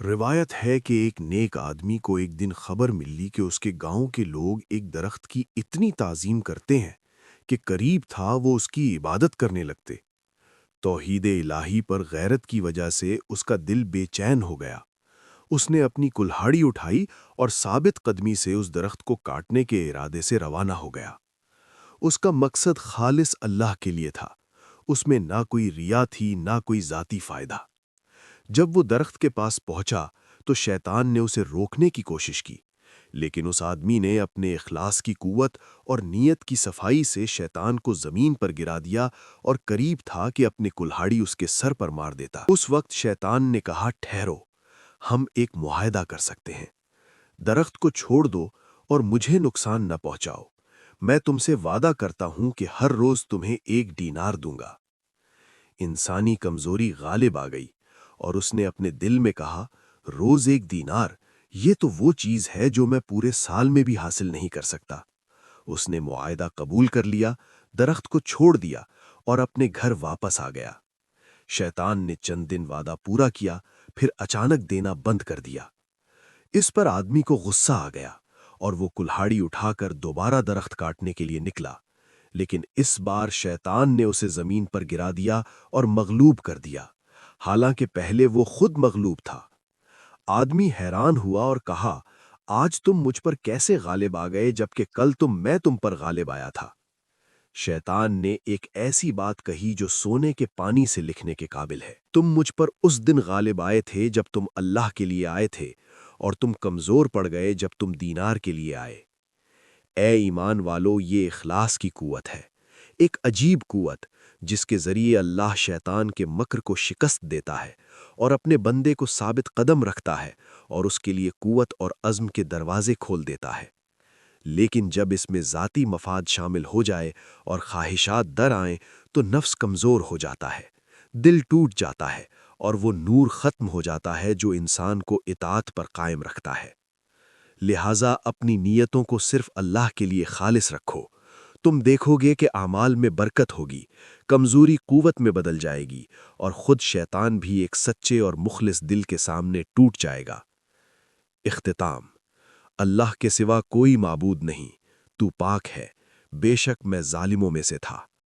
روایت ہے کہ ایک نیک آدمی کو ایک دن خبر ملی کہ اس کے گاؤں کے لوگ ایک درخت کی اتنی تعظیم کرتے ہیں کہ قریب تھا وہ اس کی عبادت کرنے لگتے۔ توحید الہی پر غیرت کی وجہ سے اس کا دل بے چین ہو گیا۔ اس نے اپنی کلہاڑی اٹھائی اور ثابت قدمی سے اس درخت کو کاٹنے کے ارادے سے روانہ ہو گیا۔ اس کا مقصد خالص اللہ کے لیے تھا۔ اس میں نہ کوئی ریا تھی نہ کوئی ذاتی فائدہ۔ جب وہ درخت کے پاس پہنچا تو شیطان نے اسے روکنے کی کوشش کی، لیکن اس آدمی نے اپنے اخلاص کی قوت اور نیت کی صفائی سے شیطان کو زمین پر گرا دیا اور قریب تھا کہ اپنے کلہاڑی اس کے سر پر مار دیتا۔ اس وقت شیطان نے کہا، ٹھہرو، ہم ایک معاہدہ کر سکتے ہیں۔ درخت کو چھوڑ دو اور مجھے نقصان نہ پہنچاؤ۔ میں تم سے وعدہ کرتا ہوں کہ ہر روز تمہیں 1 دینار دوں گا۔ انسانی کمزوری غالب آ گئی اور اس نے اپنے دل میں کہا، روز 1 دینار، یہ تو وہ چیز ہے جو میں پورے سال میں بھی حاصل نہیں کر سکتا۔ اس نے معاہدہ قبول کر لیا، درخت کو چھوڑ دیا اور اپنے گھر واپس آ گیا۔ شیطان نے چند دن وعدہ پورا کیا، پھر اچانک دینا بند کر دیا۔ اس پر آدمی کو غصہ آ گیا اور وہ کلہاڑی اٹھا کر دوبارہ درخت کاٹنے کے لیے نکلا، لیکن اس بار شیطان نے اسے زمین پر گرا دیا اور مغلوب کر دیا، حالانکہ پہلے وہ خود مغلوب تھا۔ آدمی حیران ہوا اور کہا، آج تم مجھ پر کیسے غالب آ گئے جبکہ کل میں تم پر غالب آیا تھا؟ شیطان نے ایک ایسی بات کہی جو سونے کے پانی سے لکھنے کے قابل ہے۔ تم مجھ پر اس دن غالب آئے تھے جب تم اللہ کے لیے آئے تھے، اور تم کمزور پڑ گئے جب تم دینار کے لیے آئے۔ اے ایمان والو، یہ اخلاص کی قوت ہے، ایک عجیب قوت جس کے ذریعے اللہ شیطان کے مکر کو شکست دیتا ہے اور اپنے بندے کو ثابت قدم رکھتا ہے اور اس کے لیے قوت اور عزم کے دروازے کھول دیتا ہے۔ لیکن جب اس میں ذاتی مفاد شامل ہو جائے اور خواہشات در آئیں تو نفس کمزور ہو جاتا ہے، دل ٹوٹ جاتا ہے اور وہ نور ختم ہو جاتا ہے جو انسان کو اطاعت پر قائم رکھتا ہے۔ لہٰذا اپنی نیتوں کو صرف اللہ کے لیے خالص رکھو۔ تم دیکھو گے کہ اعمال میں برکت ہوگی، کمزوری قوت میں بدل جائے گی اور خود شیطان بھی ایک سچے اور مخلص دل کے سامنے ٹوٹ جائے گا۔ اختتام۔ اللہ کے سوا کوئی معبود نہیں، تو پاک ہے، بے شک میں ظالموں میں سے تھا۔